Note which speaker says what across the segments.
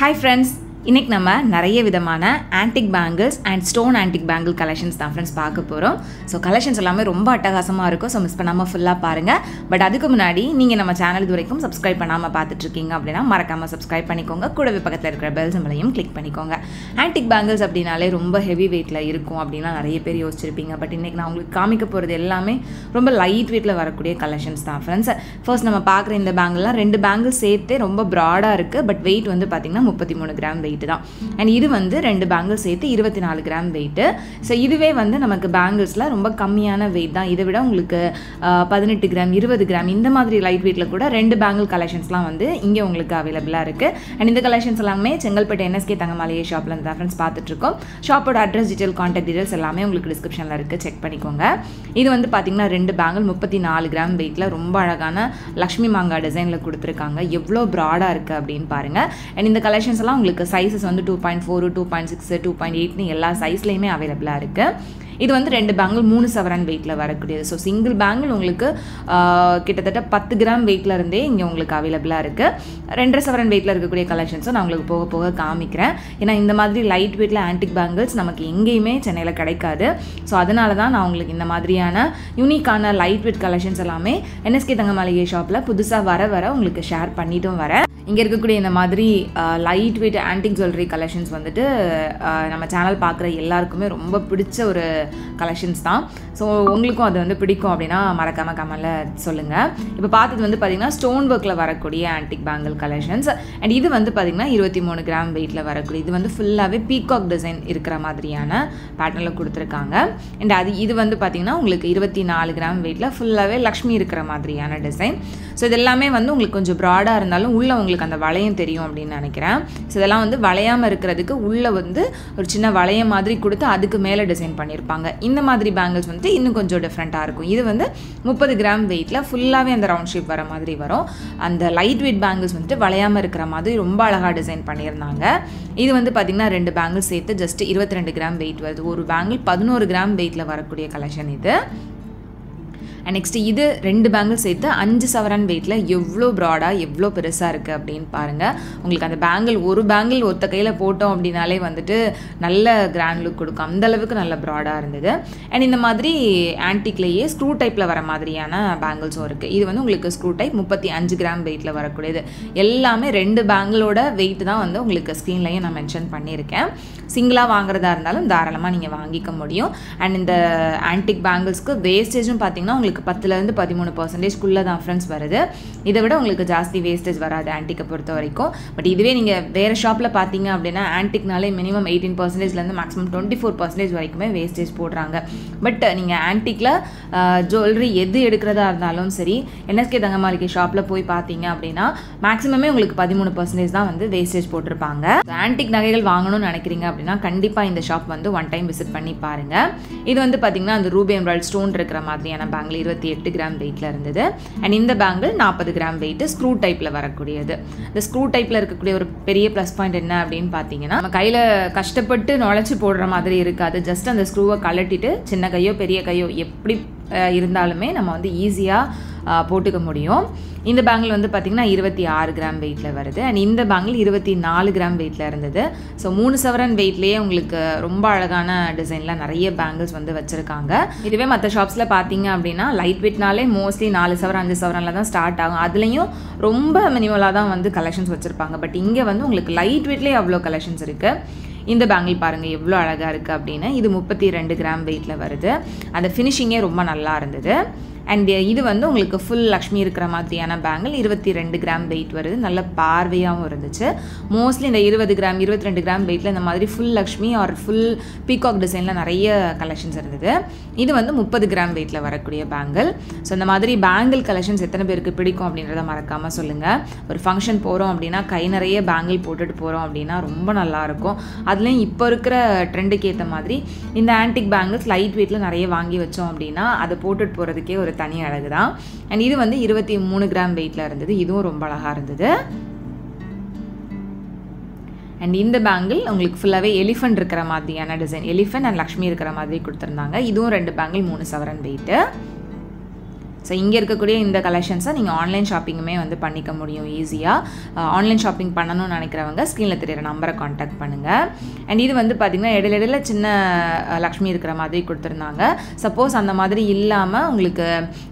Speaker 1: Hi friends, இன்னைக்கு நம்ம நிறைய விதமான antique bangles and stone antique bangle collections தான் ஃப்ரெண்ட்ஸ் பார்க்க போகிறோம். ஸோ கலெக்ஷன்ஸ் எல்லாமே ரொம்ப அட்டகாசமாக இருக்கும். ஸோ மிஸ் பண்ணாமல் ஃபுல்லாக பாருங்கள். பட் அதுக்கு முன்னாடி நீங்கள் நம்ம சேனல் இது வரைக்கும் சப்ஸ்கிரைப் பண்ணாமல் பார்த்துட்ருக்கீங்க அப்படின்னா மறக்காமல் சப்ஸ்கிரைப் பண்ணிக்கோங்க. கூடவே பக்கத்தில் இருக்கிற பெல் சிம்பலையும் கிளிக் பண்ணிக்கோங்க. ஆன்டிக் பேங்கிள்ஸ் அப்படின்னாலே ரொம்ப ஹெவி வெயிட்டில் இருக்கும் அப்படின்னா நிறைய பேர் யோசிச்சிருப்பீங்க. பட் இன்றைக்கி நான் உங்களுக்கு காமிக்க போகிறது எல்லாமே ரொம்ப லைட் வெயிட்டில் வரக்கூடிய கலெக்ஷன்ஸ் தான் ஃப்ரெண்ட்ஸ். ஃபர்ஸ்ட் நம்ம பார்க்குற இந்த பேங்கிள்லாம் 2 பேங்கிள் சேர்த்து ரொம்ப ப்ராடாக இருக்குது. பட் வெயிட் வந்து பார்த்திங்கன்னா 33 கிராம் வெயிட் தான். அண்ட் இது வந்து 2 பேங்கிள்ஸ் சேர்த்து 24 கிராம் வெயிட்டு. ஸோ இதுவே வந்து நமக்கு பேங்கிள்ஸில் ரொம்ப கம்மியான வெயிட் தான். இதை விட உங்களுக்கு 18 கிராம் 20 கிராம் இந்த மாதிரி லைட் வெயிட்டில் கூட 2 பேங்கிள் கலெக்ஷன்ஸ்லாம் வந்து இங்கே உங்களுக்கு அவைலபிளாக இருக்குது. அண்ட் இந்த கலெக்ஷன்ஸ் எல்லாமே செங்கல்பட்டு NSK தங்கமாளிகை ஷாப்பில் இருந்து தான் ஃப்ரெண்ட்ஸ் பார்த்துட்ருக்கோம். ஷாப்போட அட்ரஸ் டீட்டெயில் கான்டாக்ட் டீட்டெயில்ஸ் எல்லாமே உங்களுக்கு டிஸ்கிரிப்ஷனில் இருக்குது, செக் பண்ணிக்கோங்க. இது வந்து பார்த்திங்கன்னா 2 பேங்கிள் 34 கிராம் வெயிட்டில் ரொம்ப அழகான லக்ஷ்மி மாங்காய் டிசைனில் கொடுத்துருக்காங்க. எவ்வளோ ப்ராடாக இருக்குது அப்படின்னு பாருங்கள். அண்ட் இந்த கலெக்ஷன்ஸ் எல்லாம் உங்களுக்கு சைஸஸ் வந்து 2.4 2.6 2.8 எல்லா சைஸ்லையுமே அவைலபிளாக இருக்குது. இது வந்து 2 பேங்கிள் 3 சவரன் வெயிட்டில் வரக்கூடியது. ஸோ சிங்கிள் பேங்கிள் உங்களுக்கு கிட்டத்தட்ட 10 கிராம் வெயிட்டில் இருந்தே இங்கே உங்களுக்கு அவைலபிளாக இருக்குது. 2.5 சவரன் வெயிட்டில் இருக்கக்கூடிய கலெக்ஷன்ஸும் நான் உங்களுக்கு போக போக காமிக்கிறேன். ஏன்னா இந்த மாதிரி லைட் வெயிட்டில் ஆன்டிக் பேங்கிள்ஸ் நமக்கு எங்கேயுமே சென்னையில் கிடைக்காது. ஸோ அதனால தான் நான் உங்களுக்கு இந்த மாதிரியான யூனிக்கான லைட் வெயிட் கலெக்ஷன்ஸ் எல்லாமே NSK தங்கமாளிகை ஷாப்பில் புதுசாக வர உங்களுக்கு ஷேர் பண்ணிட்டும் வரேன். இங்கே இருக்கக்கூடிய இந்த மாதிரி light weight antique jewellery collections வந்துட்டு நம்ம சேனல் பார்க்குற எல்லாருக்குமே ரொம்ப பிடிச்ச ஒரு கலெக்ஷன்ஸ் தான். ஸோ உங்களுக்கும் அது வந்து பிடிக்கும் அப்படின்னா மறக்காமல் கமெண்டில் சொல்லுங்கள். இப்போ பார்த்தது வந்து பார்த்திங்கன்னா ஸ்டோன் ஒர்க்கில் வரக்கூடிய ஆன்டிக் பேங்கிள் கலெக்ஷன்ஸ். அண்ட் இது வந்து பார்த்திங்கன்னா 23 கிராம் வெயிட்டில் வரக்கூடிய, இது வந்து ஃபுல்லாகவே பீகாக் டிசைன் இருக்கிற மாதிரியான பேட்டர்னில் கொடுத்துருக்காங்க. அண்ட் இது வந்து பார்த்திங்கன்னா உங்களுக்கு 24 கிராம் வெயிட்டில் ஃபுல்லாகவே லக்ஷ்மி இருக்கிற மாதிரியான டிசைன். ஸோ இது எல்லாமே வந்து உங்களுக்கு கொஞ்சம் ப்ராடாக இருந்தாலும் உள்ளே உங்களுக்கு அந்த வளையம் தெரியும் அப்படின்னு நினைக்கிறேன். ஸோ இதெல்லாம் வந்து வளையாமல் இருக்கிறதுக்கு உள்ளே வந்து ஒரு சின்ன வளையம் மாதிரி கொடுத்து அதுக்கு மேலே டிசைன் பண்ணியிருப்பாங்க. இந்த மாதிரி பேங்கிள்ஸ் வந்து இன்னும் கொஞ்சம் டிஃப்ரெண்ட்டாக இருக்கும். இது வந்து 30 கிராம் வெயிட்டில் ஃபுல்லாகவே அந்த ரவுண்ட் ஷேப் வர மாதிரி வரும். அந்த லைட் வெயிட் பேங்கிள்ஸ் வந்துட்டு வளையாமல் இருக்கிற மாதிரி ரொம்ப அழகாக டிசைன் பண்ணியிருந்தாங்க. இது வந்து பார்த்திங்கன்னா 2 பேங்கிள்ஸ் சேர்த்து ஜஸ்ட் 22 கிராம் வெயிட் வருது. ஒரு பேங்கிள் 11 கிராம் வெயிட்டில் வரக்கூடிய கலெக்ஷன் இது. அண்ட் நெக்ஸ்ட்டு இது 2 பேங்கிள் சேர்த்து 5 சவரன் வெயிட்டில் எவ்வளோ ப்ராடாக எவ்வளோ பெருசாக இருக்குது அப்படின்னு பாருங்கள். உங்களுக்கு அந்த ஒரு பேங்கிள் ஒத்த கையில் போட்டோம் அப்படின்னாலே வந்துட்டு நல்ல கிராண்ட் லுக் கொடுக்கும். அந்தளவுக்கு நல்ல ப்ராடாக இருந்தது. அண்ட் இந்த மாதிரி ஆன்டிக்லேயே ஸ்க்ரூ டைப்பில் வர மாதிரியான பேங்கிள்ஸும் இருக்குது. இது வந்து உங்களுக்கு ஸ்க்ரூ டைப் 35 கிராம் வெயிட்டில் வரக்கூடியது. எல்லாமே 2 பேங்கிளோட வெயிட் தான் வந்து உங்களுக்கு ஸ்க்ரீன்லையும் நான் மென்ஷன் பண்ணியிருக்கேன். சிங்கிளாக வாங்குறதா இருந்தாலும் தாராளமாக நீங்கள் வாங்கிக்க முடியும். அண்ட் இந்த ஆன்டிக் பேங்கிள்ஸ்க்கு வேஸ்டேஜும் பார்த்திங்கன்னா உங்களுக்கு 10லேருந்து 13% தான் ஃப்ரெண்ட்ஸ் வருது. இதை விட உங்களுக்கு ஜாஸ்தி வேஸ்டேஜ் வராது ஆன்டிக்கை பொறுத்த வரைக்கும். பட் இதுவே நீங்கள் வேறு ஷாப்பில் பார்த்தீங்க அப்படின்னா ஆன்டிக்னாலே மினிமம் 18%லேருந்து மேக்ஸிமம் 24% வரைக்குமே வேஸ்டேஜ் போடுறாங்க. பட் நீங்கள் ஆன்டிக்கில் ஜுவல்லரி எது எடுக்கிறதா இருந்தாலும் சரி NSK தங்கமாளிகை ஷாப்பில் போய் பார்த்தீங்க அப்படின்னா மேக்ஸிமமே உங்களுக்கு 13% தான் வந்து வேஸ்டேஜ் போட்டிருப்பாங்க. ஆன்டிக் நகைகள் வாங்கணும்னு நினைக்கிறீங்க அப்படின்னா கண்டிப்பாக இந்த ஷாப் வந்து ஒன் டைம் விசிட் பண்ணி பாருங்கள். இது வந்து பார்த்திங்கன்னா அந்த ரூபி எம்ராய்டு ஸ்டோன் இருக்கிற மாதிரியான பேங்கிள் 28 கிராம் வெயிட்டில் இருந்தது. அண்ட் இந்த பேங்கிள் 40 கிராம் வெயிட்டு ஸ்க்ரூ டைப்பில் வரக்கூடியது. இந்த ஸ்க்ரூ டைப்பில் இருக்கக்கூடிய ஒரு பெரிய ப்ளஸ் பாயிண்ட் என்ன அப்படின்னு பார்த்தீங்கன்னா நம்ம கையில் கஷ்டப்பட்டு நுழைச்சி போடுற மாதிரி இருக்காது. ஜஸ்ட் அந்த ஸ்க்ரூவை கழட்டிட்டு சின்ன கையோ பெரிய கையோ எப்படி இருந்தாலுமே நம்ம வந்து ஈஸியாக போட்டுக்க முடியும். இந்த பேங்கிள் வந்து பார்த்திங்கன்னா 26 கிராம் வெயிட்டில் வருது. அண்ட் இந்த பேங்கிள் 24 கிராம் வெயிட்டில் இருந்தது. ஸோ 3 சவரன் வெயிட்லேயே உங்களுக்கு ரொம்ப அழகான டிசைனில் நிறைய பேங்கிள்ஸ் வந்து வச்சுருக்காங்க. இதுவே மற்ற ஷாப்ஸில் பார்த்தீங்க அப்படின்னா லைட் வெயிட்னாலே மோஸ்ட்லி 4 சவரன் 5 சவரனில் தான் ஸ்டார்ட் ஆகும். அதுலேயும் ரொம்ப மினிமலாக தான் வந்து கலெக்ஷன்ஸ் வச்சுருப்பாங்க. பட் இங்கே வந்து உங்களுக்கு லைட் வெயிட்லேயே அவ்வளோ கலெக்ஷன்ஸ் இருக்குது. இந்த பேங்கிள் பாருங்கள் எவ்வளோ அழகாக இருக்குது அப்படின்னு. இது 32 கிராம் வெயிட்டில் வருது. அந்த ஃபினிஷிங்கே ரொம்ப நல்லா இருந்தது. அண்ட் இது வந்து உங்களுக்கு ஃபுல் லக்ஷ்மி இருக்கிற மாதிரியான பேங்கிள் 22 கிராம் வெயிட் வருது. நல்ல பார்வையாகவும் இருந்துச்சு. மோஸ்ட்லி இந்த 20 கிராம் 22 கிராம் வெயிட்டில் இந்த மாதிரி full Lakshmi or full peacock டிசைனில் நிறைய கலெக்ஷன்ஸ் இருந்தது. இது வந்து 30 கிராம் வெயிட்டில் வரக்கூடிய பேங்கிள். ஸோ இந்த மாதிரி பேங்கிள் கலெக்ஷன்ஸ் எத்தனை பேருக்கு பிடிக்கும் அப்படின்றத மறக்காமல் சொல்லுங்கள். ஒரு ஃபங்க்ஷன் போகிறோம் அப்படின்னா கை நிறைய பேங்கிள் போட்டுட்டு போகிறோம் அப்படின்னா ரொம்ப நல்லாயிருக்கும். அதுலேயும் இப்போ இருக்கிற ட்ரெண்டுக்கு ஏற்ற மாதிரி இந்த ஆன்டிக் பேங்கிள்ஸ் லைட் வெயிட்டில் நிறைய வாங்கி வச்சோம் அப்படின்னா அதை போட்டுட்டு போகிறதுக்கே ஒரு தனி அழகு தான். அண்ட் இது வந்து 23 கிராம் வெயிட்டில் இருந்தது. இதுவும் ரொம்ப அழகாக இருந்தது. அண்ட் இந்த பேங்கிள் உங்களுக்கு ஃபுல்லாகவே எலிஃபென்ட் இருக்கிற மாதிரியான டிசைன், எலிஃபென்ட் அண்ட் லக்ஷ்மி இருக்கிற மாதிரி கொடுத்துருந்தாங்க. இதுவும் 2 பேங்கிள் 3 சவரன் வெயிட்டு. ஸோ இங்கே இருக்கக்கூடிய இந்த கலெக்ஷன்ஸை நீங்கள் ஆன்லைன் ஷாப்பிங்குமே வந்து பண்ணிக்க முடியும் ஈஸியாக. ஆன்லைன் ஷாப்பிங் பண்ணணும்னு நினைக்கிறவங்க ஸ்க்ரீனில் தெரியிற நம்பரை காண்டாக்ட் பண்ணுங்கள். அண்ட் இது வந்து பார்த்திங்கன்னா இடையில சின்ன லக்ஷ்மி இருக்கிற மாதிரி கொடுத்துருந்தாங்க. சப்போஸ் அந்த மாதிரி இல்லாமல் உங்களுக்கு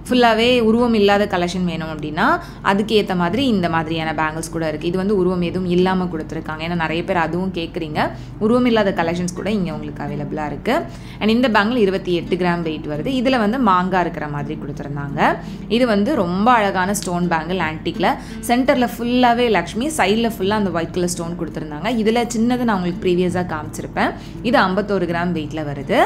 Speaker 1: ஃபுல்லாகவே உருவம் இல்லாத கலெக்ஷன் வேணும் அப்படின்னா அதுக்கு ஏற்ற மாதிரி இந்த மாதிரியான பேங்கிள்ஸ் கூட இருக்குது. இது வந்து உருவம் எதுவும் இல்லாமல் கொடுத்துருக்காங்க. ஏன்னா நிறைய பேர் அதுவும் கேட்குறீங்க. உருவம் இல்லாத கலெக்ஷன்ஸ் கூட இங்கே உங்களுக்கு அவைலபிளாக இருக்குது. அண்ட் இந்த பேங்கிள் 28 கிராம் வெயிட் வருது. இதில் வந்து மாங்காய் இருக்கிற மாதிரி கொடுத்துருந்தாங்க. இது வந்து ரொம்ப அழகான ஸ்டோன் பேங்கிள் ஆன்டிக்கில். சென்டரில் ஃபுல்லாகவே லக்ஷ்மி, சைடில் ஃபுல்லாக அந்த ஒயிட் கலர் ஸ்டோன் கொடுத்துருந்தாங்க. இதில் சின்னது நான் உங்களுக்கு ப்ரீவியஸாக காமிச்சிருப்பேன். இது 51 கிராம் வெயிட்டில் வருது.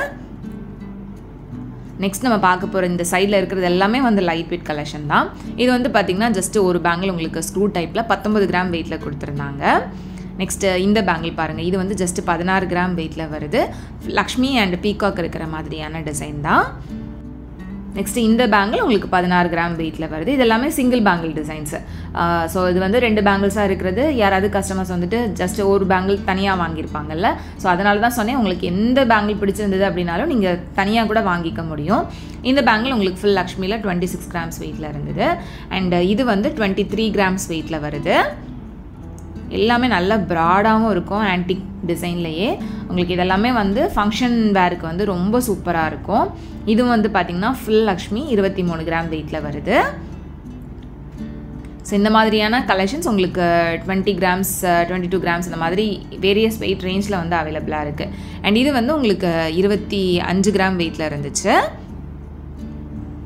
Speaker 1: நெக்ஸ்ட் நம்ம பார்க்க போகிற இந்த சைடில் இருக்கிறது எல்லாமே வந்து லைட் வெயிட் கலெக்ஷன் தான். இது வந்து பார்த்திங்கன்னா ஜஸ்ட் ஒரு பேங்கிள் உங்களுக்கு ஸ்க்ரூ டைப்பில் 19 கிராம் வெயிட்டில் கொடுத்துருந்தாங்க. நெக்ஸ்ட்டு இந்த பேங்கிள் பாருங்கள். இது வந்து ஜஸ்ட் 16 கிராம் வெயிட்டில் வருது. லக்ஷ்மி அண்ட் பீகாக் இருக்கிற மாதிரியான டிசைன் தான். நெக்ஸ்ட்டு இந்த பேங்கிள் உங்களுக்கு 16 கிராம் வெயிட்டில் வருது. இது எல்லாமே சிங்கிள் பேங்கிள் டிசைன்ஸு. ஸோ இது வந்து 2 பேங்கிள்ஸாக இருக்கிறது. யாராவது கஸ்டமர்ஸ் வந்துட்டு ஜஸ்ட் ஒரு பேங்கிள் தனியாக வாங்கியிருப்பாங்கல்ல. ஸோ அதனால தான் சொன்னேன், உங்களுக்கு எந்த பேங்கிள் பிடிச்சிருந்தது அப்படின்னாலும் நீங்கள் தனியாக கூட வாங்கிக்க முடியும். இந்த பேங்கிள் உங்களுக்கு ஃபுல் லக்ஷ்மியில் 26 கிராம்ஸ் வெயிட்டில் இருந்தது. அண்ட் இது வந்து 23 கிராம்ஸ் வெயிட்டில் வருது. எல்லாமே நல்ல ப்ராடாகவும் இருக்கும் ஆன்டிக் டிசைன்லேயே. உங்களுக்கு இதெல்லாமே வந்து ஃபங்க்ஷன் வேருக்கு வந்து ரொம்ப சூப்பராக இருக்கும். இதுவும் வந்து பார்த்திங்கன்னா ஃபுல் லக்ஷ்மி 23 கிராம் வெயிட்டில் வருது. ஸோ இந்த மாதிரியான கலெக்ஷன்ஸ் உங்களுக்கு 20 கிராம்ஸ் 22 கிராம்ஸ் இந்த மாதிரி வேரியஸ் வெயிட் ரேஞ்சில் வந்து அவைலபிளாக இருக்குது. அண்ட் இது வந்து உங்களுக்கு 25 கிராம் வெயிட்டில் இருந்துச்சு.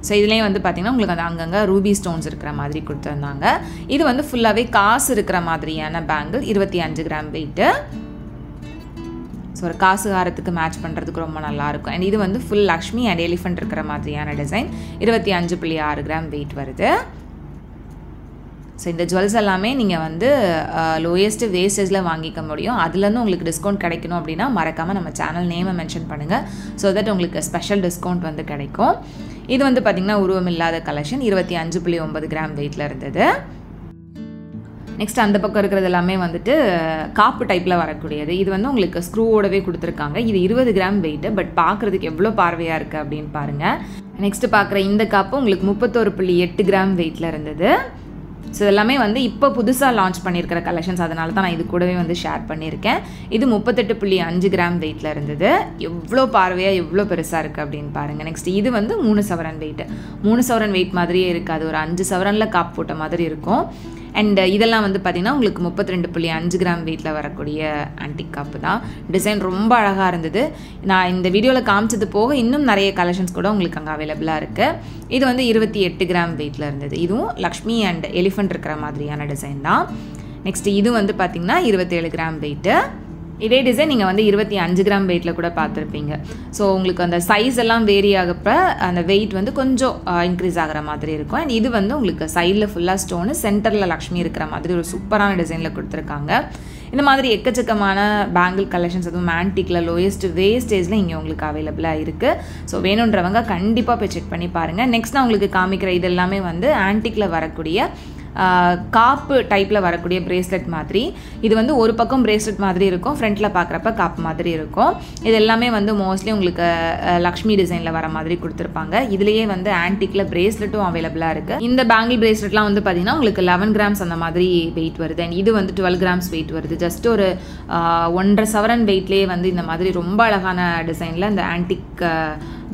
Speaker 1: ஸோ இதுலேயும் வந்து பார்த்திங்கன்னா உங்களுக்கு அந்த அங்கங்கே ரூபி ஸ்டோன்ஸ் இருக்கிற மாதிரி கொடுத்துருந்தாங்க. இது வந்து ஃபுல்லாகவே காசு இருக்கிற மாதிரியான பேங்கிள் 25 கிராம் வெயிட்டு. ஸோ ஒரு காசு ஹாரத்துக்கு மேட்ச் பண்ணுறதுக்கு ரொம்ப நல்லாயிருக்கும். அண்ட் இது வந்து ஃபுல் லக்ஷ்மி அண்ட் எலிஃபண்ட் இருக்கிற மாதிரியான டிசைன் 25.6 கிராம் வெயிட் வருது. ஸோ இந்த ஜுவல்ஸ் எல்லாமே நீங்கள் வந்து லோயஸ்ட்டு வேஸ்டேஜில் வாங்கிக்க முடியும். அதுலேருந்து உங்களுக்கு டிஸ்கவுண்ட் கிடைக்கணும் அப்படின்னா மறக்காமல் நம்ம சேனல் நேமை மென்ஷன் பண்ணுங்கள். ஸோ தட் உங்களுக்கு ஸ்பெஷல் டிஸ்கவுண்ட் வந்து கிடைக்கும். இது வந்து பார்த்திங்கன்னா உருவம் இல்லாத கலெக்ஷன் 25.9 கிராம் வெயிட்டில் இருந்தது. நெக்ஸ்ட் அந்த பக்கம் இருக்கிறது எல்லாமே வந்துட்டு காப்பு டைப்பில் வரக்கூடியது. இது வந்து உங்களுக்கு ஸ்க்ரூவோடவே கொடுத்துருக்காங்க. இது 20 கிராம் வெயிட்டு. பட் பார்க்குறதுக்கு எவ்வளோ பார்வையாக இருக்குது அப்படின்னு பாருங்கள். நெக்ஸ்ட்டு பார்க்குற இந்த காப்பு உங்களுக்கு 31.8 கிராம் வெயிட்டில் இருந்தது. ஸோ எல்லாமே வந்து இப்போ புதுசாக லான்ச் பண்ணியிருக்கிற கலெக்ஷன்ஸ். அதனால தான் நான் இது கூடவே வந்து ஷேர் பண்ணியிருக்கேன். இது 38.5 கிராம் வெயிட்டில் இருந்தது. எவ்வளோ பார்வையாக எவ்வளோ பெருசாக இருக்குது அப்படின்னு பாருங்கள். நெக்ஸ்ட் இது வந்து 3 சவரன் வெயிட்டு. 3 சவரன் வெயிட் மாதிரியே இருக்காது. ஒரு 5 சவரனில் காப்பு போட்ட மாதிரி இருக்கும். அண்ட் இதெல்லாம் வந்து பார்த்திங்கன்னா உங்களுக்கு 32.5 கிராம் வெயிட்டில் வரக்கூடிய ஆன்டிக் காப்பு தான். டிசைன் ரொம்ப அழகாக இருந்தது. நான் இந்த வீடியோவில் காமிச்சது போக இன்னும் நிறைய கலெக்ஷன்ஸ் கூட உங்களுக்கு அங்கே அவைலபிளாக இருக்குது. இது வந்து 28 கிராம் வெயிட்டில் இருந்தது. இதுவும் லக்ஷ்மி அண்ட் எலிஃபண்ட் இருக்கிற மாதிரியான டிசைன் தான். நெக்ஸ்ட் இது வந்து பார்த்திங்கன்னா 27 கிராம் வெயிட்டு. இதே டிசைன் நீங்கள் வந்து 25 கிராம் வெயிட்டில் கூட பார்த்துருப்பீங்க. ஸோ உங்களுக்கு அந்த சைஸ் எல்லாம் வேரி ஆகப்போ அந்த வெயிட் வந்து கொஞ்சம் இன்க்ரீஸ் ஆகிற மாதிரி இருக்கும். அண்ட் இது வந்து உங்களுக்கு சைடில் ஃபுல்லாக ஸ்டோனு, சென்டரில் லக்ஷ்மி இருக்கிற மாதிரி ஒரு சூப்பரான டிசைனில் கொடுத்துருக்காங்க. இந்த மாதிரி எக்கச்சக்கமான பேங்கிள் கலெக்ஷன்ஸ் அதுவும் ஆன்டிக்கில் லோயஸ்ட் வேஸ்டேஜில் இங்கே உங்களுக்கு அவைலபிளாக இருக்குது. ஸோ வேணுன்றவங்க கண்டிப்பாக போய் செக் பண்ணி பாருங்கள். நெக்ஸ்ட் நான் உங்களுக்கு காமிக்கிற இது எல்லாமே வந்து ஆன்டிக்கில் வரக்கூடிய காப்பு டைப்பில் வரக்கூடிய பிரேஸ்லெட் மாதிரி. இது வந்து ஒரு பக்கம் பிரேஸ்லெட் மாதிரி இருக்கும், ஃப்ரண்ட்டில் பார்க்குறப்ப காப்பு மாதிரி இருக்கும். இது எல்லாமே வந்து மோஸ்ட்லி உங்களுக்கு லக்ஷ்மி டிசைனில் வர மாதிரி கொடுத்துருப்பாங்க. இதுலேயே வந்து ஆன்டிக்கில் பிரேஸ்லெட்டும் அவைலபிளாக இருக்குது. இந்த பேங்கிள் பிரேஸ்லெட்லாம் வந்து பார்த்திங்கன்னா உங்களுக்கு 11 கிராம்ஸ் அந்த மாதிரி வெயிட் வருது. அண்ட் இது வந்து 12 கிராம்ஸ் வெயிட் வருது. ஜஸ்ட் ஒரு 1.5 சவரன் வெயிட்லேயே வந்து இந்த மாதிரி ரொம்ப அழகான டிசைனில் இந்த ஆன்டிக்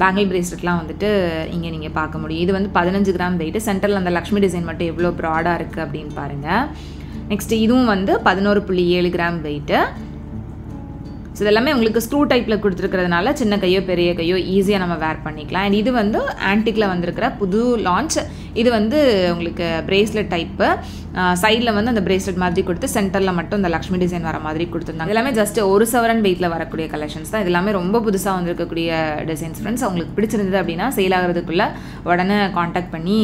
Speaker 1: பேங்கிள் பிரேஸ்லெட்லாம் வந்துட்டு இங்கே நீங்கள் பார்க்க முடியும். இது வந்து 15 கிராம் வெயிட்டு. சென்டரில் அந்த லக்ஷ்மி டிசைன் மட்டும் எவ்வளோ ப்ராடாக இருக்குது அப்படின்னு பாருங்கள். நெக்ஸ்ட் இதுவும் வந்து 11.7 கிராம் வெயிட்டு. ஸோ இதெல்லாமே உங்களுக்கு ஸ்க்ரூ டைப்பில் கொடுத்துருக்கிறதுனால சின்ன கையோ பெரிய கையோ ஈஸியாக நம்ம வேர் பண்ணிக்கலாம். அண்ட் இது வந்து ஆன்டிக்கில் வந்திருக்கிற புது லான்ச். இது வந்து உங்களுக்கு பிரேஸ்லெட் டைப்பு. சைடில் வந்து அந்த பிரேஸ்லெட் மாதிரி கொடுத்து சென்டரில் மட்டும் இந்த லக்ஷ்மி டிசைன் வர மாதிரி கொடுத்துருந்தாங்க. எல்லாமே ஜஸ்ட் 1 சவரன் வெயிட்டில் வரக்கூடிய கலெக்ஷன்ஸ் தான். இது எல்லாமே ரொம்ப புதுசாக வந்திருக்கக்கூடிய டிசைன்ஸ். ஃப்ரெண்ட்ஸ் உங்களுக்கு பிடிச்சிருந்தது அப்படின்னா சேல் ஆகிறதுக்குள்ளே உடனே காண்டாக்ட் பண்ணி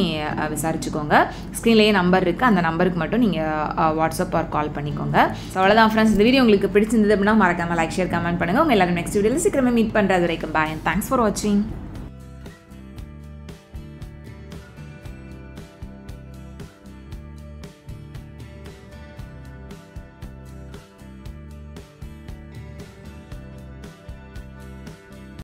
Speaker 1: விசாரிச்சுக்கோங்க. ஸ்க்ரீன்லேயே நம்பர் இருக்குது, அந்த நம்பருக்கு மட்டும் நீங்கள் வாட்ஸ்அப் ஆர் கால் பண்ணிக்கோங்க. ஸோ அவ்வளோதான் ஃப்ரெண்ட்ஸ். இந்த வீடியோ உங்களுக்கு பிடிச்சிருந்தது அப்படின்னா மறக்காமல் லைக் ஷேர் கமெண்ட் பண்ணுங்கள். உங்கள் எல்லாரும் நெக்ஸ்ட் வீடியோவில் சீக்கிரமே மீட் பண்ணுறது வரைக்கும் பாய் அண்ட் தேங்க்ஸ் ஃபார் வாட்சிங்.